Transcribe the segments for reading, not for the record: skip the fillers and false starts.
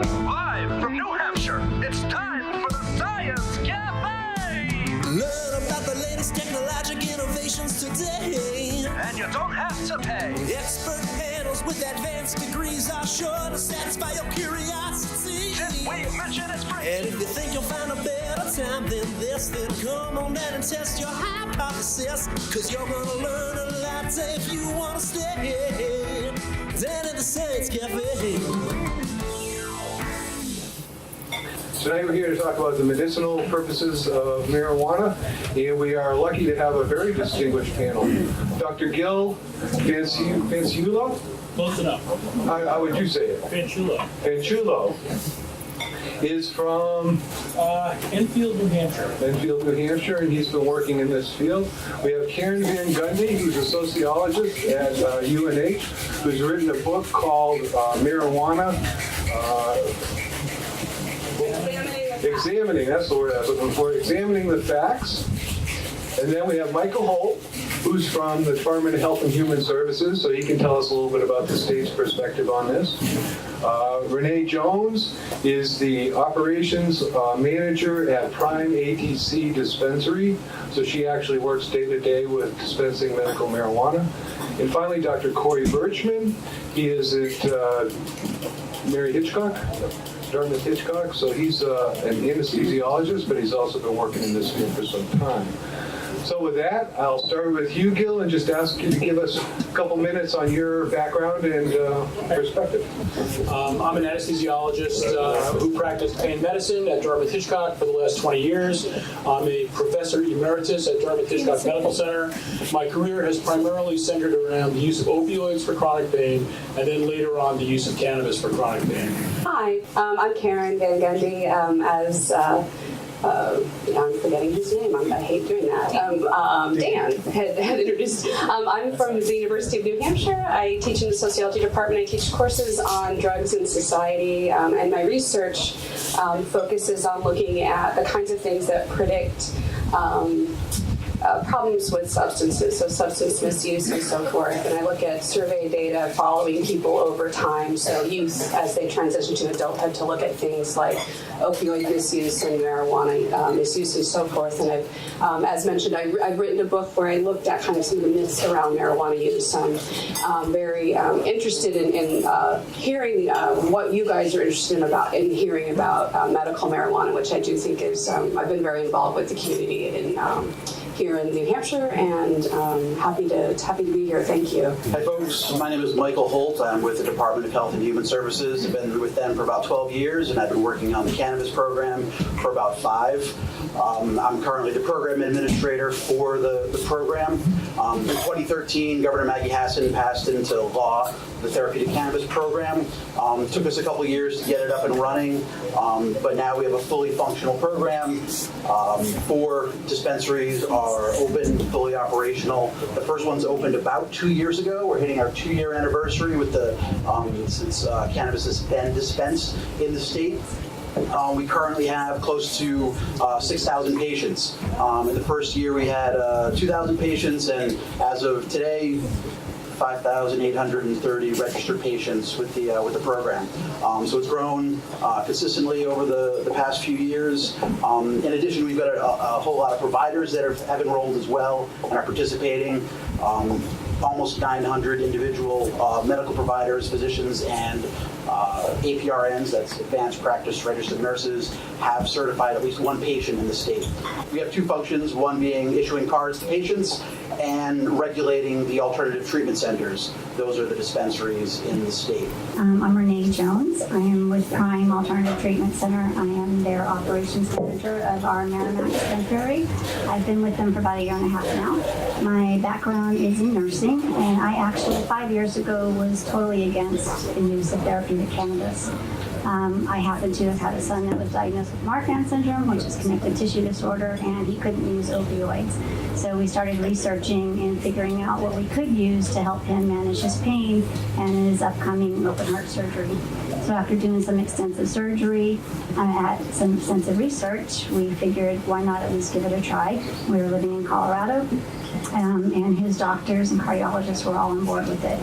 Live from New Hampshire, it's time for the Science Cafe! Learn about the latest technologic innovations today. And you don't have to pay. Expert panels with advanced degrees are sure to satisfy your curiosity. Did we mention it's free? And if you think you'll find a better time than this, then come on down and test your hypothesis. Cause you're gonna learn a lot if you wanna stay down at the Science Cafe. Tonight we're here to talk about the medicinal purposes of marijuana, and we are lucky to have a very distinguished panel. Dr. Gil Fanciullo? Close enough. How would you say it? Fanciullo. Fanciullo is from Enfield, New Hampshire. Enfield, New Hampshire, and he's been working in this field. We have Karen Van Gundy, who's a sociologist at UNH, who's written a book called Marijuana. Examining, that's the word I was looking for, examining the facts. And then we have Michael Holt, who's from the Department of Health and Human Services, so he can tell us a little bit about the state's perspective on this. Renee Jones is the operations manager at Prime ATC Dispensary, so she actually works day to day with dispensing medical marijuana. And finally, Dr. Corey Birchman, he is at Mary Hitchcock. Dartmouth Hitchcock, so he's an anesthesiologist, but he's also been working in this field for some time. So with that, I'll start with you, Gil, and just ask you to give us a couple minutes on your background and perspective. I'm an anesthesiologist who practiced pain medicine at Dartmouth Hitchcock for the last 20 years. I'm a professor emeritus at Dartmouth Hitchcock Medical Center. My career has primarily centered around the use of opioids for chronic pain, and then later on the use of cannabis for chronic pain. Hi, I'm Karen Van Gundy. I'm forgetting his name. I hate doing that. Dan had introduced. I'm from the University of New Hampshire. I teach in the sociology department. I teach courses on drugs and society, and my research focuses on looking at the kinds of things that predict problems with substances, so substance misuse and so forth. And I look at survey data following people over time, so youth as they transition to adulthood, to look at things like opioid misuse and marijuana misuse and so forth. And I've, as mentioned, I've written a book where I looked at kind of some of the myths around marijuana use. I'm very interested in hearing what you guys are interested in hearing about medical marijuana, which I do think is, I've been very involved with the community here in New Hampshire, and happy to be here. Thank you. Hi folks, my name is Michael Holt. I'm with the Department of Health and Human Services. I've been with them for about 12 years, and I've been working on the cannabis program for about 5. I'm currently the program administrator for the program. In 2013, Governor Maggie Hassan passed into law the therapeutic cannabis program. Took us a couple years to get it up and running, but now we have a fully functional program. 4 dispensaries are open, fully operational. The first one's opened about 2 years ago. We're hitting our 2-year anniversary with the since cannabis has been dispensed in the state. We currently have close to 6,000 patients. In the first year we had 2,000 patients, and as of today, 5,830 registered patients with the program. So it's grown consistently over the past few years. In addition, we've got a whole lot of providers that have enrolled as well and are participating. Almost 900 individual medical providers, physicians, and APRNs, that's advanced practice registered nurses, have certified at least 1 patient in the state. We have 2 functions, one being issuing cards to patients and regulating the alternative treatment centers. Those are the dispensaries in the state. I'm Renee Jones. I am with Prime Alternative Treatment Center. I am their operations manager of our Merrimack dispensary. I've been with them for about 1.5 years now. My background is in nursing, and I actually 5 years ago was totally against the use of therapeutic cannabis. I happen to have had a son that was diagnosed with Marfan syndrome, which is connective tissue disorder, and he couldn't use opioids. So we started researching and figuring out what we could use to help him manage his pain and his upcoming open heart surgery. So after doing some extensive surgery, some extensive research, we figured why not at least give it a try. We were living in Colorado, and his doctors and cardiologists were all on board with it.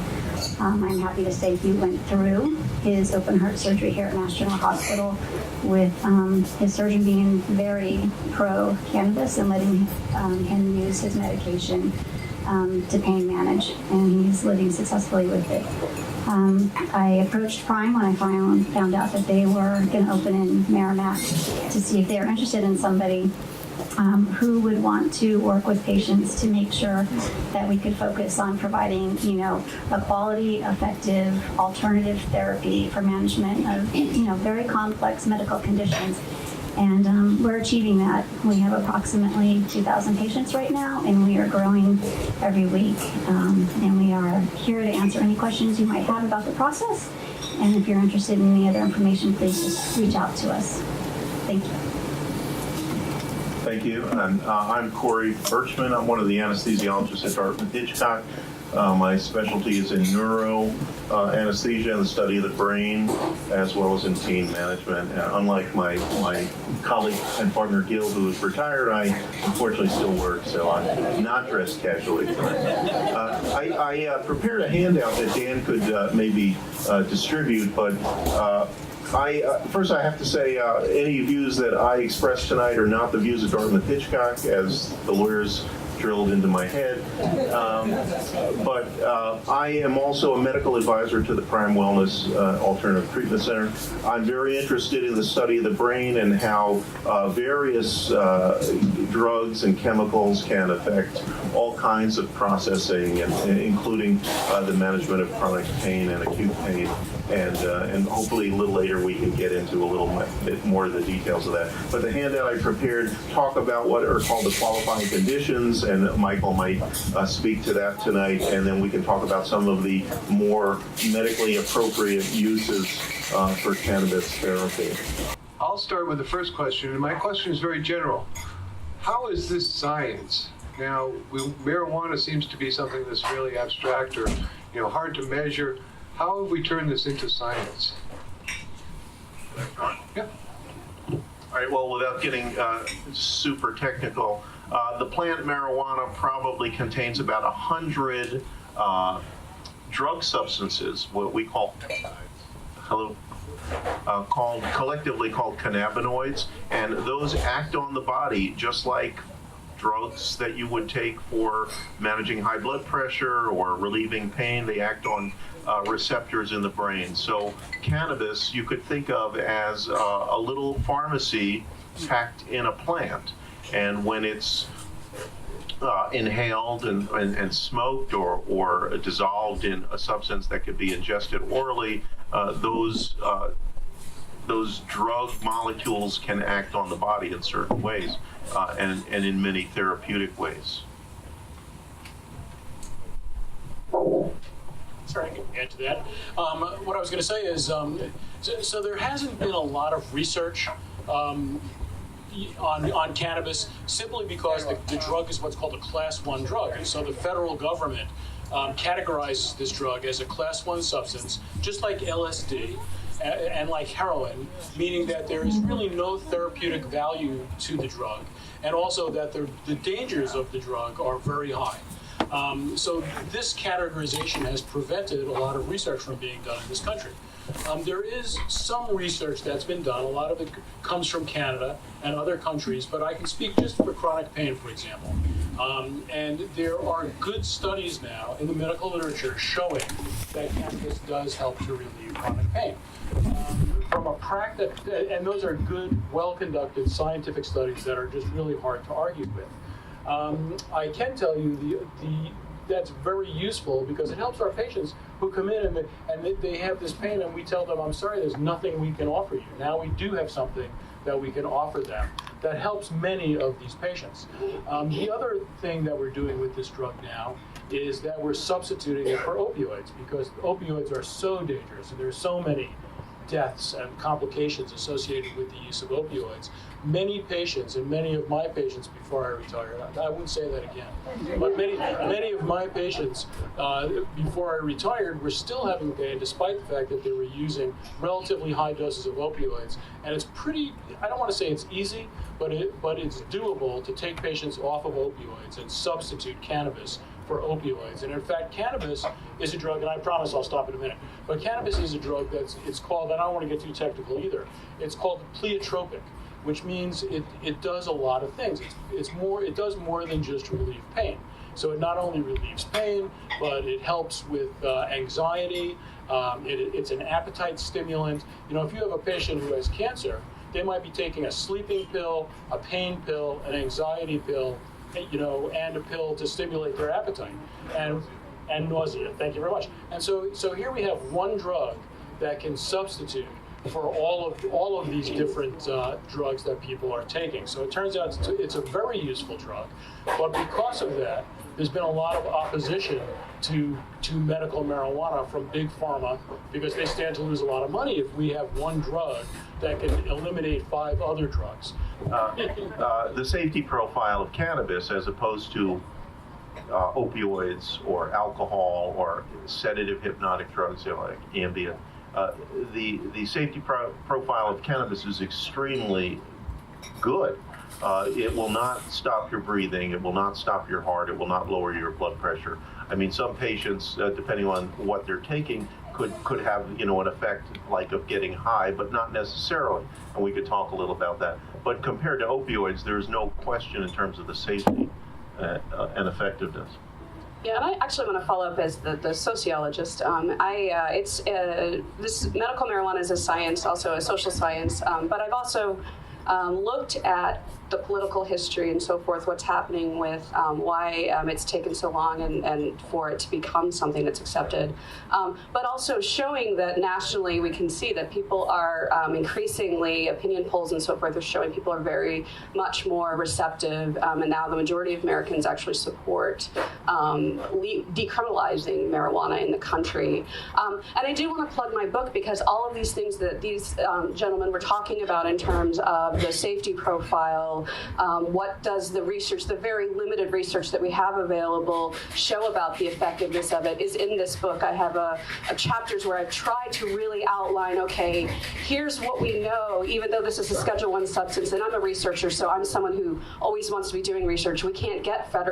I'm happy to say he went through his open heart surgery here at Mass General Hospital, with his surgeon being very pro cannabis and letting him use his medication to pain manage, and he's living successfully with it. I approached Prime when I finally found out that they were going to open in Merrimack to see if they were interested in somebody who would want to work with patients to make sure that we could focus on providing, a quality, effective alternative therapy for management of, very complex medical conditions. And we're achieving that. We have approximately 2,000 patients right now, and we are growing every week. And we are here to answer any questions you might have about the process. And if you're interested in any other information, please just reach out to us. Thank you. Thank you. And I'm Corey Birchman. I'm one of the anesthesiologists at Dartmouth-Hitchcock. My specialty is in neuro anesthesia and the study of the brain, as well as in pain management. And unlike my colleague and partner Gil, who is retired, I unfortunately still work, so I'm not dressed casually tonight. I prepared a handout that Dan could maybe distribute, but first I have to say, any views that I expressed tonight are not the views of Dartmouth-Hitchcock, as the lawyers drilled into my head. But I am also a medical advisor to the Prime Wellness Alternative Treatment Center. I'm very interested in the study of the brain and how various drugs and chemicals can affect all kinds of processing, including the management of chronic pain and acute pain. And hopefully a little later we can get into a little bit more of the details of that. But the handout I prepared talk about what are called the qualifying conditions, and Michael might speak to that tonight, and then we can talk about some of the more medically appropriate uses for cannabis therapy. I'll start with the first question, and my question is very general. How is this science? Now, marijuana seems to be something that's really abstract or hard to measure. How have we turned this into science? Yeah. All right, well, without getting super technical, the plant marijuana probably contains about 100 drug substances, what we call collectively called cannabinoids, and those act on the body just like drugs that you would take for managing high blood pressure or relieving pain. They act on receptors in the brain. So cannabis you could think of as a little pharmacy packed in a plant, and when it's inhaled and smoked or dissolved in a substance that could be ingested orally, those drug molecules can act on the body in certain ways and in many therapeutic ways. Sorry, I can add to that. What I was going to say is, so there hasn't been a lot of research on cannabis, simply because the drug is what's called a Class 1 drug. And so the federal government categorizes this drug as a Class 1 substance, just like LSD and like heroin, meaning that there is really no therapeutic value to the drug, and also that the dangers of the drug are very high. So this categorization has prevented a lot of research from being done in this country. There is some research that's been done. A lot of it comes from Canada and other countries, but I can speak just for chronic pain, for example. And there are good studies now in the medical literature showing that cannabis does help to relieve chronic pain. From a practice, and those are good, well-conducted scientific studies that are just really hard to argue with. I can tell you that's very useful because it helps our patients who come in and they have this pain, and we tell them, I'm sorry, there's nothing we can offer you. Now we do have something that we can offer them that helps many of these patients. The other thing that we're doing with this drug now is that we're substituting it for opioids, because opioids are so dangerous and there's so many deaths and complications associated with the use of opioids. Many patients, and many of my patients before I retired, I wouldn't say that again, but many of my patients before I retired were still having pain despite the fact that they were using relatively high doses of opioids. And it's pretty, I don't want to say it's easy, but it's doable to take patients off of opioids and substitute cannabis for opioids. And in fact, cannabis is a drug, and I promise I'll stop in a minute, but cannabis is a drug it's called, and I don't want to get too technical either, it's called pleiotropic, which means it does a lot of things. It does more than just relieve pain. So it not only relieves pain, but it helps with anxiety. It's an appetite stimulant. You know, if you have a patient who has cancer, they might be taking a sleeping pill, a pain pill, an anxiety pill, you know, and a pill to stimulate their appetite and nausea. Thank you very much. And so here we have one drug that can substitute for all of these different drugs that people are taking. So it turns out it's a very useful drug, but because of that, there's been a lot of opposition to medical marijuana from big pharma because they stand to lose a lot of money if we have one drug that can eliminate 5 other drugs. The safety profile of cannabis, as opposed to opioids or alcohol or sedative hypnotic drugs, you know, like Ambien, the safety profile of cannabis is extremely good. It will not stop your breathing. It will not stop your heart. It will not lower your blood pressure. I mean, some patients, depending on what they're taking, could have, you know, an effect like of getting high, but not necessarily. And we could talk a little about that. But compared to opioids, there is no question in terms of the safety and effectiveness. Yeah, and I actually want to follow up as the sociologist. This medical marijuana is a science, also a social science, but I've also looked at the political history and so forth, what's happening with why it's taken so long and for it to become something that's accepted. But also showing that nationally we can see that people are increasingly, opinion polls and so forth are showing people are very much more receptive, and now the majority of Americans actually support decriminalizing marijuana in the country. And I do want to plug my book because all of these things that these gentlemen were talking about in terms of the safety profile, what does the research, the very limited research that we have available, show about the effectiveness of it is in this book. I have a chapters where I've tried to really outline, okay, here's what we know, even though this is a Schedule I substance, and I'm a researcher, so I'm someone who always wants to be doing research. We can't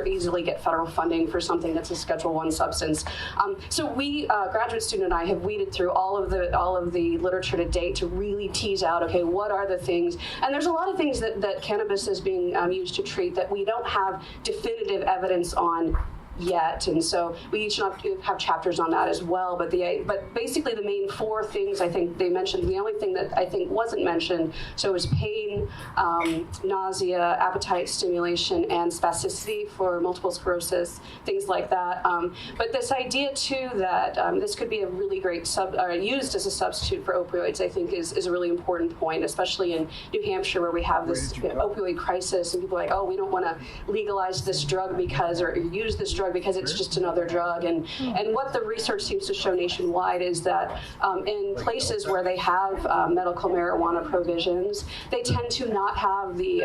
easily get federal funding for something that's a Schedule I substance. So we, graduate student and I, have weeded through all of the literature to date to really tease out, okay, what are the things, and there's a lot of things that cannabis is being used to treat that we don't have definitive evidence on yet, and so we each have chapters on that as well. But basically the main 4 things I think they mentioned. The only thing that I think wasn't mentioned, so it was pain, nausea, appetite stimulation, and spasticity for multiple sclerosis, things like that. But this idea too that this could be a really great used as a substitute for opioids, I think is a really important point, especially in New Hampshire where we have this opioid crisis, and people are like, oh, we don't want to legalize this drug or use this drug because it's just another drug. And what the research seems to show nationwide is that in places where they have medical marijuana provisions, they tend to not have the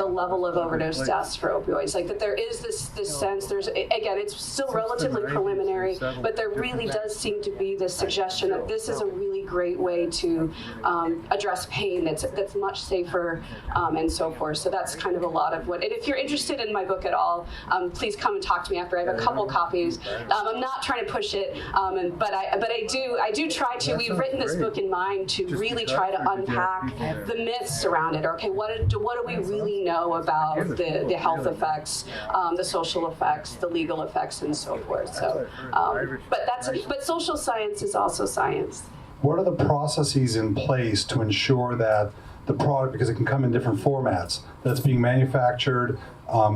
level of overdose deaths for opioids. Like that there is this sense, again, it's still relatively preliminary, but there really does seem to be this suggestion that this is a really great way to address pain that's much safer and so forth. So that's kind of a lot of what, and if you're interested in my book at all, please come and talk to me after. I have a couple copies. I'm not trying to push it, but I do try to. We've written this book in mind to really try to unpack the myths around it. Okay, what do we really know about the health effects, the social effects, the legal effects, and so forth. So, but social science is also science. What are the processes in place to ensure that the product, because it can come in different formats, that's being manufactured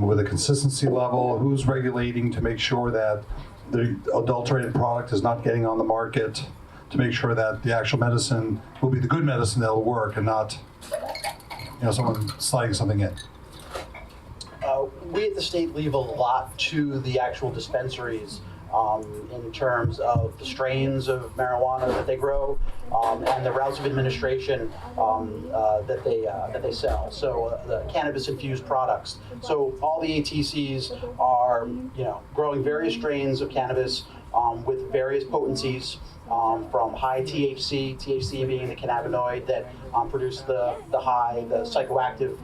with a consistency level? Who's regulating to make sure that the adulterated product is not getting on the market, to make sure that the actual medicine will be the good medicine that will work and not, someone sliding something in? We at the state leave a lot to the actual dispensaries in terms of the strains of marijuana that they grow and the routes of administration that they sell. So the cannabis-infused products. So all the ATCs are, growing various strains of cannabis with various potencies, from high THC, THC being the cannabinoid that produce the psychoactive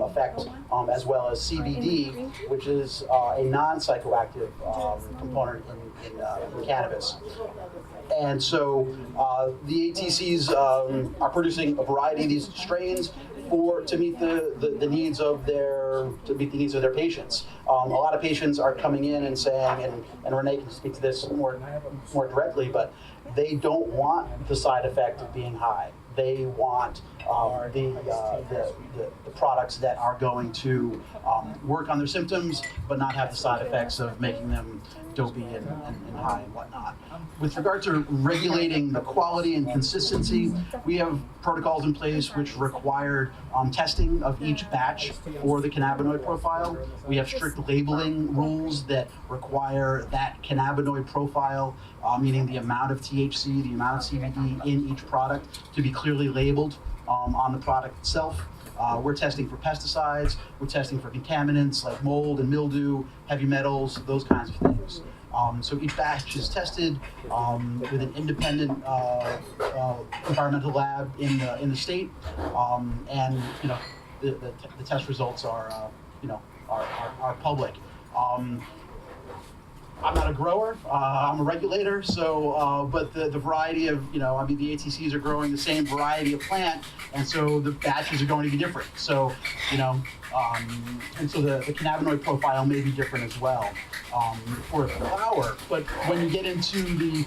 effect, as well as CBD, which is a non-psychoactive component in cannabis. And so the ATCs are producing a variety of these strains to meet the needs of their patients. A lot of patients are coming in and saying, and Renee can speak to this more directly, but they don't want the side effect of being high. They want the products that are going to work on their symptoms, but not have the side effects of making them dopey and high and whatnot. With regard to regulating the quality and consistency, we have protocols in place which require testing of each batch for the cannabinoid profile. We have strict labeling rules that require that cannabinoid profile, meaning the amount of THC, the amount of CBD in each product, to be clearly labeled on the product itself. We're testing for pesticides, we're testing for contaminants like mold and mildew, heavy metals, those kinds of things. So each batch is tested with an independent environmental lab in the state, and the test results are public. I'm not a grower, I'm a regulator, so, but the variety of, the ATCs are growing the same variety of plant, and so the batches are going to be different. So, and so the cannabinoid profile may be different as well for the flower. But when you get into the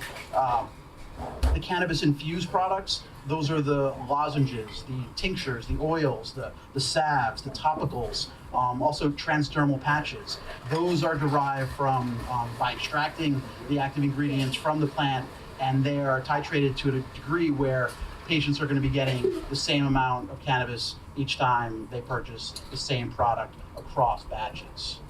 cannabis-infused products, those are the lozenges, the tinctures, the oils, the salves, the topicals, also transdermal patches. Those are derived from, by extracting the active ingredients from the plant, and they are titrated to a degree where patients are going to be getting the same amount of cannabis each time they purchase the same product across batches.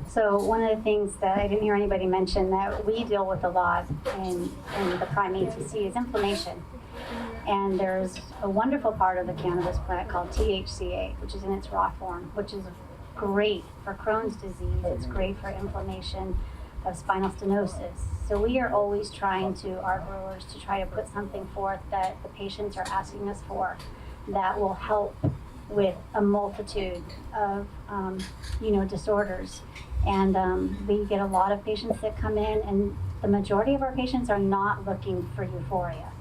So one of the things that I didn't hear anybody mention that we deal with a lot in the Prime ATC is inflammation. And there's a wonderful part of the cannabis plant called THCA, which is in its raw form, which is great for Crohn's disease. It's great for inflammation of spinal stenosis. So we are always trying our growers, to try to put something forth that the patients are asking us for that will help with a multitude of, disorders. And we get a lot of patients that come in, and the majority of our patients are not looking for euphoria.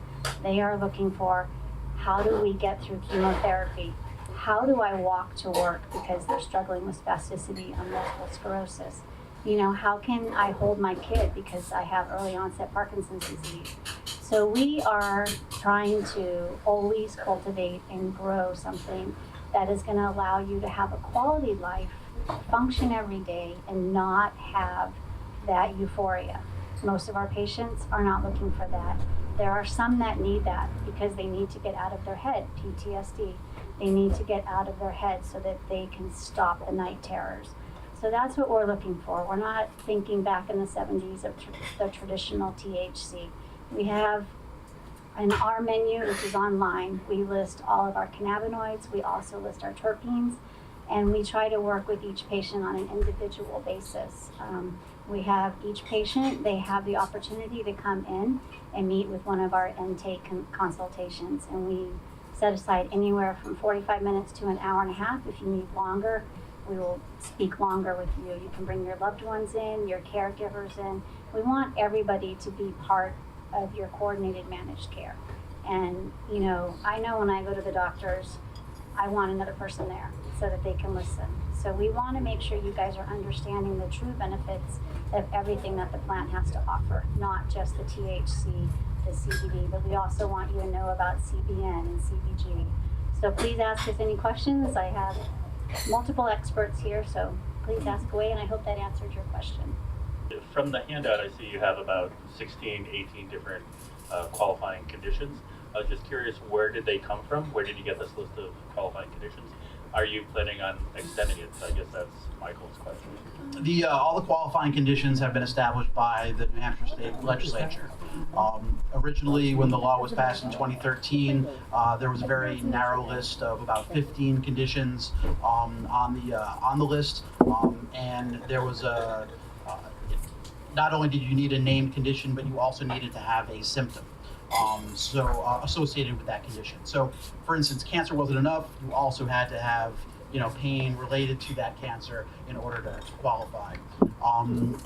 They are looking for, how do we get through chemotherapy? How do I walk to work because they're struggling with spasticity or multiple sclerosis? How can I hold my kid because I have early onset Parkinson's disease? So we are trying to always cultivate and grow something that is going to allow you to have a quality life, function every day, and not have that euphoria. Most of our patients are not looking for that. There are some that need that because they need to get out of their head, PTSD. They need to get out of their head so that they can stop the night terrors. So that's what we're looking for. We're not thinking back in the 70s of the traditional THC. We have in our menu, which is online, we list all of our cannabinoids. We also list our terpenes, and we try to work with each patient on an individual basis. We have each patient, they have the opportunity to come in and meet with one of our intake consultations, and we set aside anywhere from 45 minutes to an hour and a half. If you need longer, we will speak longer with you. You can bring your loved ones in, your caregivers in. We want everybody to be part of your coordinated managed care. And I know when I go to the doctors, I want another person there so that they can listen. So we want to make sure you guys are understanding the true benefits of everything that the plant has to offer, not just the THC, the CBD, but we also want you to know about CBN and CBG. So please ask us any questions. I have multiple experts here, so please ask away, and I hope that answered your question. From the handout, I see you have about 16, 18 different qualifying conditions. I was just curious, where did they come from? Where did you get this list of qualifying conditions? Are you planning on extending it? So I guess that's Michael's question. All the qualifying conditions have been established by the New Hampshire State Legislature. Originally, when the law was passed in 2013, there was a very narrow list of about 15 conditions on the list, and there was not only did you need a named condition, but you also needed to have a symptom associated with that condition. So, for instance, cancer wasn't enough. You also had to have pain related to that cancer in order to qualify.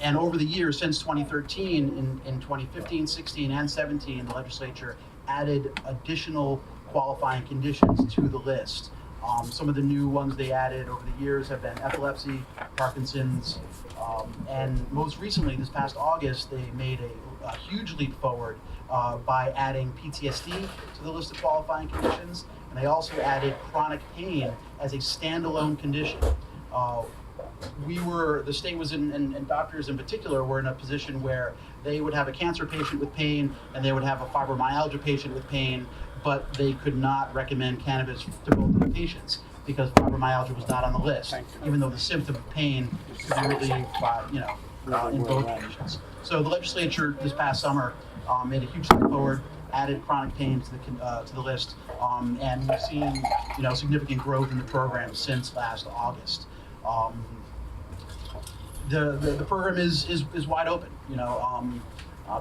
And over the years, since 2013, in 2015, 16, and 17, the legislature added additional qualifying conditions to the list. Some of the new ones they added over the years have been epilepsy, Parkinson's, and most recently, this past August, they made a huge leap forward by adding PTSD to the list of qualifying conditions, and they also added chronic pain as a standalone condition. The state was and doctors in particular were in a position where they would have a cancer patient with pain and they would have a fibromyalgia patient with pain, but they could not recommend cannabis to both of the patients because fibromyalgia was not on the list, even though the symptom of pain could be relieved by, in both conditions. So the legislature this past summer made a huge step forward, added chronic pain to the list, and we've seen significant growth in the program since last August. The program is wide open,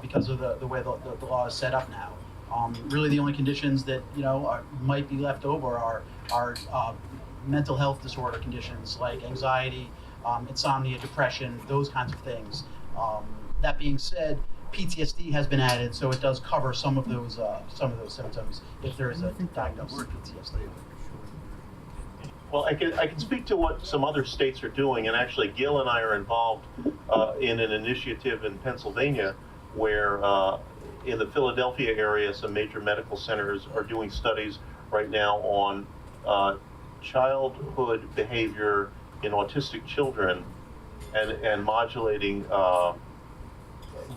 because of the way the law is set up now. Really, the only conditions that might be left over are mental health disorder conditions like anxiety, insomnia, depression, those kinds of things. That being said, PTSD has been added, so it does cover some of those symptoms if there is a diagnosis of PTSD. Well, I can speak to what some other states are doing, and actually Gil and I are involved in an initiative in Pennsylvania where in the Philadelphia area, some major medical centers are doing studies right now on childhood behavior in autistic children and modulating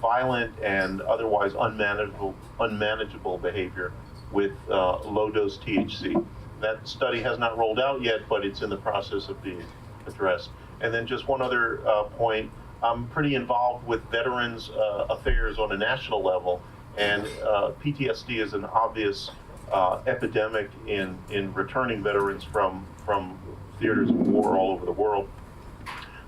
violent and otherwise unmanageable behavior with low-dose THC. That study has not rolled out yet, but it's in the process of being addressed. And then just one other point, I'm pretty involved with Veterans Affairs on a national level, and PTSD is an obvious epidemic in returning veterans from theaters of war all over the world.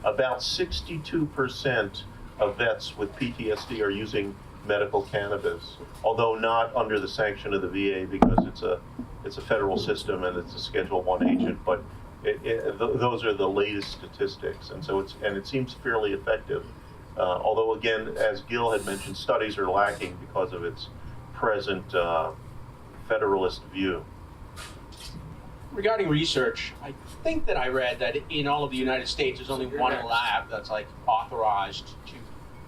About 62% of vets with PTSD are using medical cannabis, although not under the sanction of the VA because it's a federal system and it's a Schedule I agent. But those are the latest statistics, and so it seems fairly effective. Although again, as Gil had mentioned, studies are lacking because of its present federalist view. Regarding research, I think that I read that in all of the United States, there's only one lab that's authorized to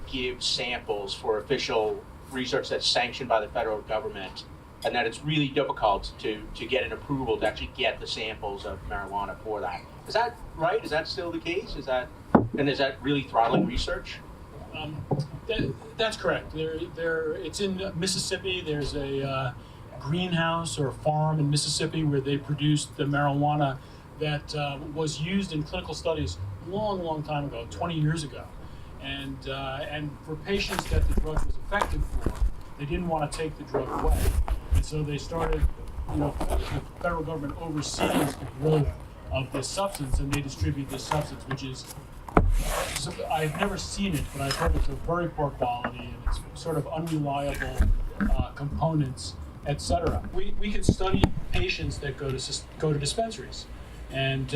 give samples for official research that's sanctioned by the federal government, and that it's really difficult to get an approval to actually get the samples of marijuana for that. Is that right? Is that still the case? Is that really throttling research? That's correct. It's in Mississippi. There's a greenhouse or a farm in Mississippi where they produced the marijuana that was used in clinical studies long time ago, 20 years ago. And for patients that the drug was effective for, they didn't want to take the drug away. And so they started, the federal government oversees the growth of this substance, and they distribute this substance, which is, I've never seen it, but I've heard it's of very poor quality, and it's sort of unreliable components, etc. We can study patients that go to dispensaries, and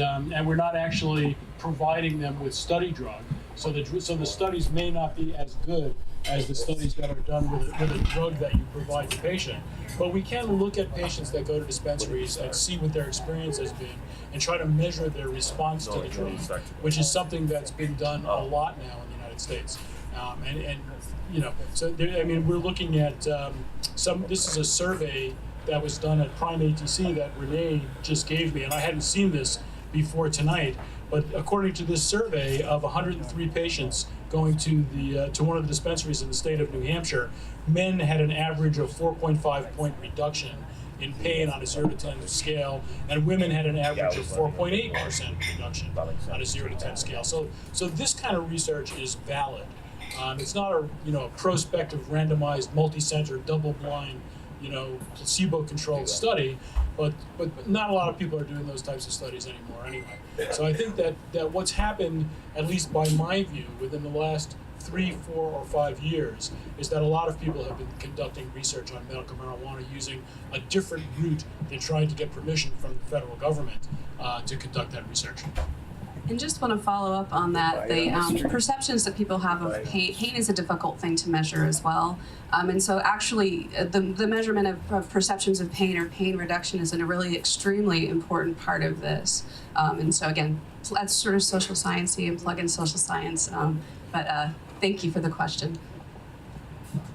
we're not actually providing them with study drug. So the studies may not be as good as the studies that are done with a drug that you provide the patient. But we can look at patients that go to dispensaries and see what their experience has been and try to measure their response to the drug, which is something that's been done a lot now in the United States. We're looking at this is a survey that was done at Prime ATC that Renee just gave me, and I hadn't seen this before tonight. But according to this survey of 103 patients going to one of the dispensaries in the state of New Hampshire, men had an average of 4.5 point reduction in pain on a 0 to 10 scale, and women had an average of 4.8% reduction on a 0 to 10 scale. So this kind of research is valid. It's not a prospective, randomized, multi-center, double-blind, placebo-controlled study, but not a lot of people are doing those types of studies anymore anyway. So I think that what's happened, at least by my view, within the last 3, 4, or 5 years is that a lot of people have been conducting research on medical marijuana using a different route than trying to get permission from the federal government to conduct that research. And just want to follow up on that, the perceptions that people have of pain. Pain is a difficult thing to measure as well. And so actually the measurement of perceptions of pain or pain reduction is a really extremely important part of this. And so again, that's sort of social science-y and plug in social science. But thank you for the question.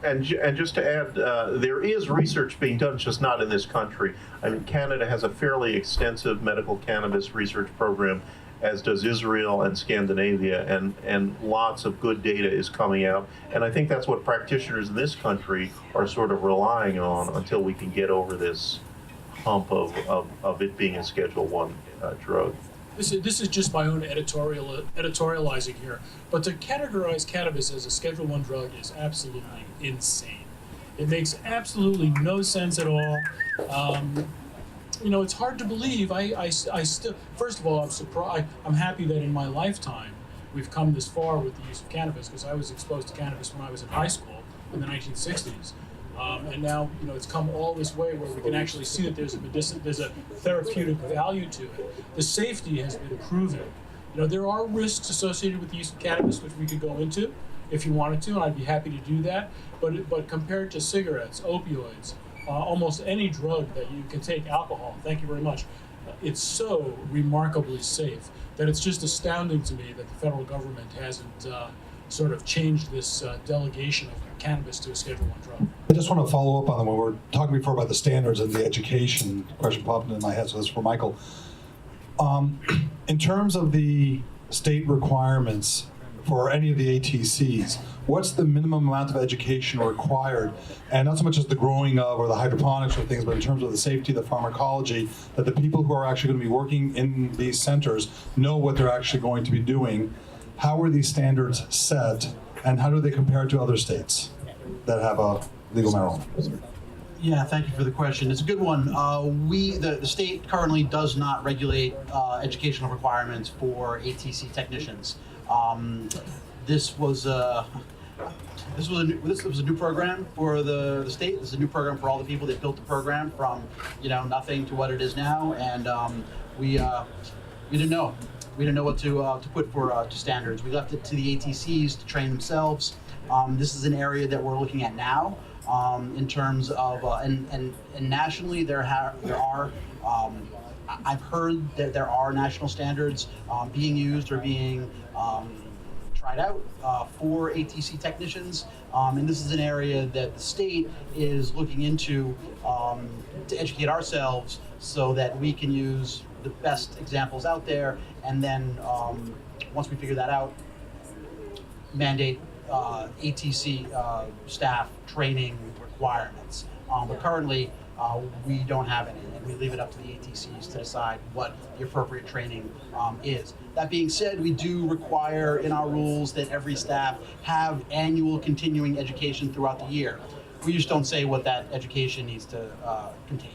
And just to add, there is research being done, just not in this country. I mean, Canada has a fairly extensive medical cannabis research program, as does Israel and Scandinavia, and lots of good data is coming out. And I think that's what practitioners in this country are sort of relying on until we can get over this hump of it being a Schedule I drug. This is just my own editorializing here, but to categorize cannabis as a Schedule I drug is absolutely insane. It makes absolutely no sense at all. You know, it's hard to believe. I still, first of all, I'm surprised. I'm happy that in my lifetime we've come this far with the use of cannabis, because I was exposed to cannabis when I was in high school in the 1960s. And now, you know, it's come all this way where we can actually see that there's a therapeutic value to it. The safety has been proven. You know, there are risks associated with the use of cannabis, which we could go into if you wanted to, and I'd be happy to do that. But compared to cigarettes, opioids, almost any drug that you can take, alcohol, thank you very much, it's so remarkably safe that it's just astounding to me that the federal government hasn't sort of changed this delegation of cannabis to a Schedule I drug. I just want to follow up on when we were talking before about the standards and the education question popped into my head, so this is for Michael. In terms of the state requirements for any of the ATCs, what's the minimum amount of education required? And not so much as the growing of or the hydroponics or things, but in terms of the safety, the pharmacology, that the people who are actually going to be working in these centers know what they're actually going to be doing. How are these standards set, and how do they compare to other states that have a legal marijuana? Yeah, thank you for the question. It's a good one. The state currently does not regulate educational requirements for ATC technicians. This was a new program for the state. This is a new program for all the people that built the program from nothing to what it is now, and we didn't know. We didn't know what to put for standards. We left it to the ATCs to train themselves. This is an area that we're looking at now in terms of and nationally there are. I've heard that there are national standards being used or being tried out for ATC technicians, and this is an area that the state is looking into to educate ourselves so that we can use the best examples out there, and then once we figure that out, mandate ATC staff training requirements. But currently, we don't have any, and we leave it up to the ATCs to decide what the appropriate training is. That being said, we do require in our rules that every staff have annual continuing education throughout the year. We just don't say what that education needs to contain.